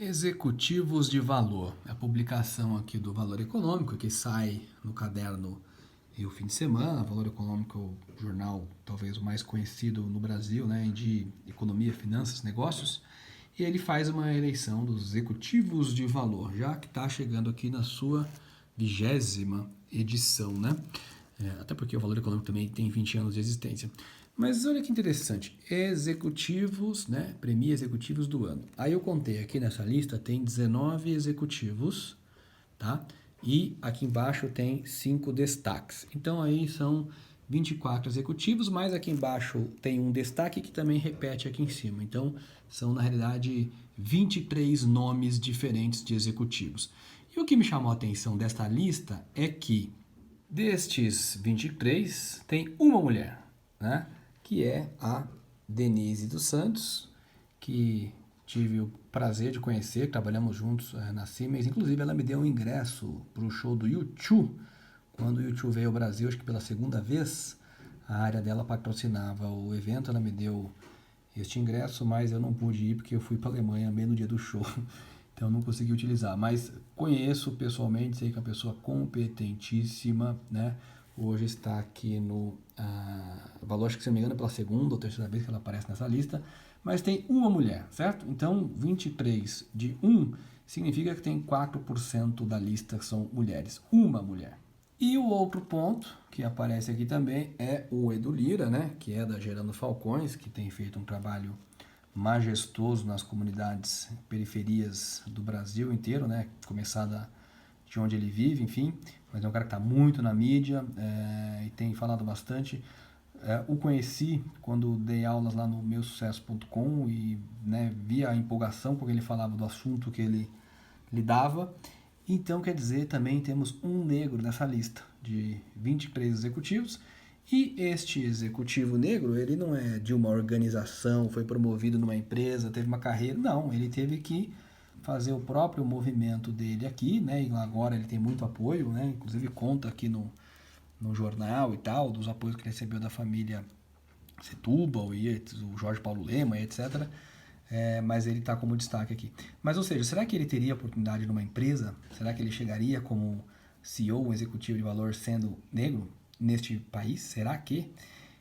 Executivos de Valor, a publicação aqui do Valor Econômico, que sai no caderno e o fim de semana. Valor Econômico é o jornal talvez o mais conhecido no Brasil, né, de economia, finanças, negócios, e ele faz uma eleição dos executivos de valor, já que está chegando aqui na sua 20ª edição, né? Até porque o Valor Econômico também tem 20 anos de existência. Mas olha que interessante, executivos, né? Premia executivos do ano. Aí eu contei aqui nessa lista, tem 19 executivos, tá? E aqui embaixo tem 5 destaques. Então aí são 24 executivos, mas aqui embaixo tem um destaque que também repete aqui em cima. Então são na realidade 23 nomes diferentes de executivos. E o que me chamou a atenção desta lista é que destes 23 tem uma mulher, né? Que é a Denise dos Santos, que tive o prazer de conhecer, trabalhamos juntos na Siemens. Inclusive, ela me deu um ingresso para o show do U2, quando o U2 veio ao Brasil, acho que pela segunda vez. A área dela patrocinava o evento, ela me deu este ingresso, mas eu não pude ir porque eu fui para a Alemanha bem no dia do show, então não consegui utilizar. Mas conheço pessoalmente, sei que é uma pessoa competentíssima, né? Hoje está aqui no Valor, acho que se não me engano, pela segunda ou terceira vez que ela aparece nessa lista, mas tem uma mulher, certo? Então, 23 de 1 significa que tem 4% da lista que são mulheres, uma mulher. E o outro ponto que aparece aqui também é o Edu Lira, né, que é da Gerando Falcões, que tem feito um trabalho majestoso nas comunidades, periferias do Brasil inteiro, né, começada de onde ele vive, enfim, mas é um cara que está muito na mídia e tem falado bastante. O conheci quando dei aulas lá no meusucesso.com e, né, vi a empolgação porque ele falava do assunto que ele lidava. Então, quer dizer, também temos um negro nessa lista de 23 executivos. E este executivo negro, ele não é de uma organização, foi promovido numa empresa, teve uma carreira. Não, ele teve que fazer o próprio movimento dele aqui, né? E agora ele tem muito apoio, né? Inclusive conta aqui no jornal e tal, dos apoios que ele recebeu da família Setúbal e o Jorge Paulo Lema, etc. Mas ele está como destaque aqui. Mas, ou seja, será que ele teria oportunidade numa empresa? Será que ele chegaria como CEO, um executivo de valor, sendo negro neste país? Será que?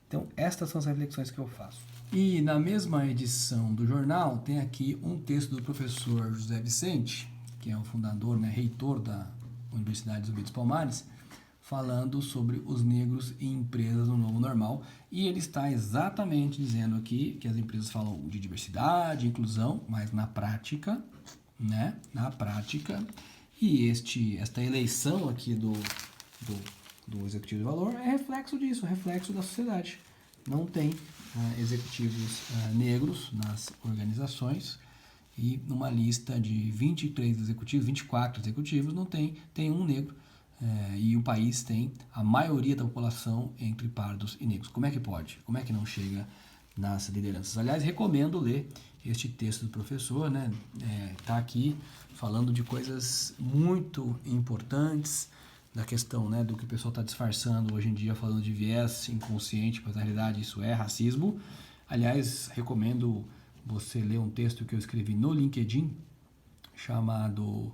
Então, estas são as reflexões que eu faço. E na mesma edição do jornal, tem aqui um texto do professor José Vicente, que é o fundador, né, reitor da Universidade Zumbi dos Palmares, falando sobre os negros em empresas no novo normal. E ele está exatamente dizendo aqui que as empresas falam de diversidade, inclusão, mas na prática, né, na prática, e esta eleição aqui do executivo de valor é reflexo disso, reflexo da sociedade. Não tem executivos negros nas organizações, e numa lista de 23 executivos, 24 executivos, não tem um negro, e o país tem a maioria da população entre pardos e negros. Como é que pode? Como é que não chega nas lideranças? Aliás, recomendo ler este texto do professor, né? Tá aqui falando de coisas muito importantes, da questão, né, do que o pessoal está disfarçando hoje em dia, falando de viés inconsciente, mas na realidade isso é racismo. Aliás, recomendo você ler um texto que eu escrevi no LinkedIn, chamado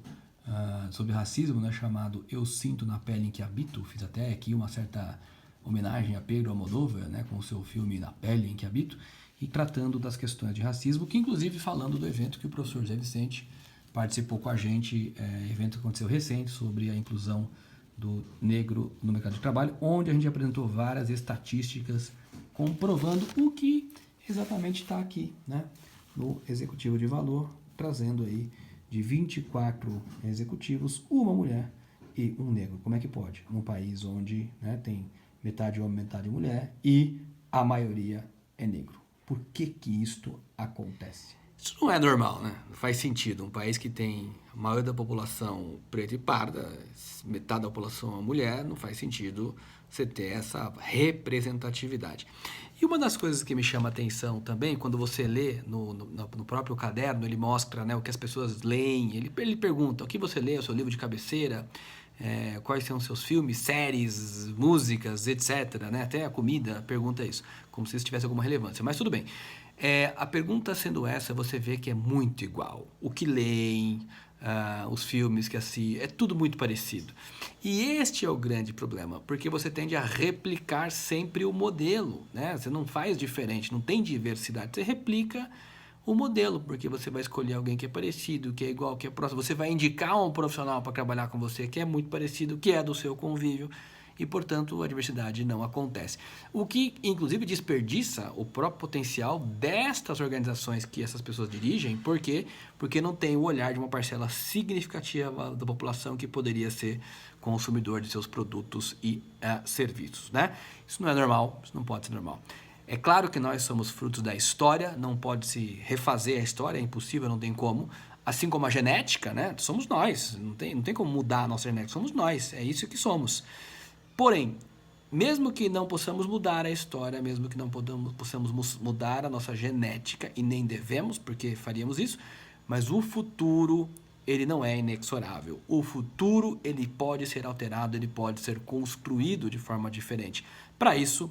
sobre racismo, né, chamado Eu Sinto na Pele em que Habito. Fiz até aqui uma certa homenagem a Pedro Almodóvar, né, com o seu filme Na Pele em que Habito, e tratando das questões de racismo, que inclusive falando do evento que o professor José Vicente participou com a gente, evento que aconteceu recente sobre a inclusão do negro no mercado de trabalho, onde a gente apresentou várias estatísticas comprovando o que exatamente está aqui, né, no executivo de valor, trazendo aí de 24 executivos, uma mulher e um negro. Como é que pode? Num país onde, né, tem metade homem, metade mulher e a maioria é negro. Por que isto acontece? Isso não é normal, né? Não faz sentido. Um país que tem a maioria da população preta e parda, metade da população é mulher, não faz sentido você ter essa representatividade. E uma das coisas que me chama a atenção também, quando você lê no próprio caderno, ele mostra, né, o que as pessoas leem, ele pergunta: o que você lê, o seu livro de cabeceira, quais são os seus filmes, séries, músicas, etc., né? Até a comida pergunta isso, como se isso tivesse alguma relevância, mas tudo bem. A pergunta sendo essa, você vê que é muito igual. O que leem, os filmes que assistem, é tudo muito parecido. E este é o grande problema, porque você tende a replicar sempre o modelo, né? Você não faz diferente, não tem diversidade. Você replica o modelo, porque você vai escolher alguém que é parecido, que é igual, que é próximo. Você vai indicar um profissional para trabalhar com você que é muito parecido, que é do seu convívio. E, portanto, a diversidade não acontece. O que, inclusive, desperdiça o próprio potencial destas organizações que essas pessoas dirigem. Por quê? Porque não tem o olhar de uma parcela significativa da população que poderia ser consumidor de seus produtos e serviços, né? Isso não é normal, isso não pode ser normal. É claro que nós somos frutos da história, não pode se refazer a história, é impossível, não tem como. Assim como a genética, né? Somos nós, não tem como mudar a nossa genética, somos nós, é isso que somos. Porém, mesmo que não possamos mudar a história, mesmo que não possamos mudar a nossa genética, e nem devemos, porque faríamos isso, mas o futuro, ele não é inexorável. O futuro, ele pode ser alterado, ele pode ser construído de forma diferente. Para isso,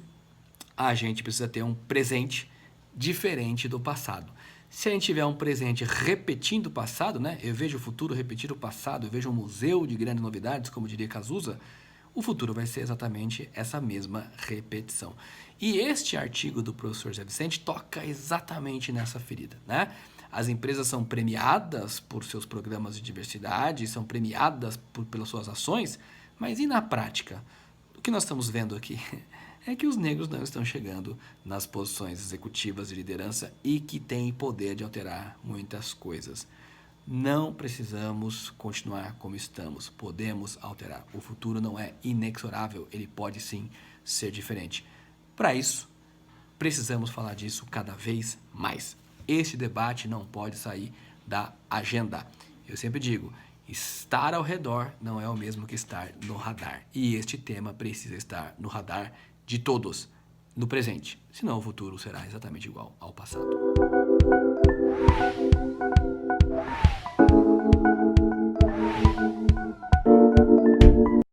a gente precisa ter um presente diferente do passado. Se a gente tiver um presente repetindo o passado, né? Eu vejo o futuro repetir o passado, eu vejo um museu de grandes novidades, como diria Cazuza, o futuro vai ser exatamente essa mesma repetição. E este artigo do professor Zé Vicente toca exatamente nessa ferida, né? As empresas são premiadas por seus programas de diversidade, são premiadas pelas suas ações, mas e na prática? O que nós estamos vendo aqui é que os negros não estão chegando nas posições executivas de liderança e que têm poder de alterar muitas coisas. Não precisamos continuar como estamos, podemos alterar. O futuro não é inexorável, ele pode sim ser diferente. Para isso, precisamos falar disso cada vez mais. Este debate não pode sair da agenda. Eu sempre digo, estar ao redor não é o mesmo que estar no radar. E este tema precisa estar no radar de todos, no presente. Senão o futuro será exatamente igual ao passado.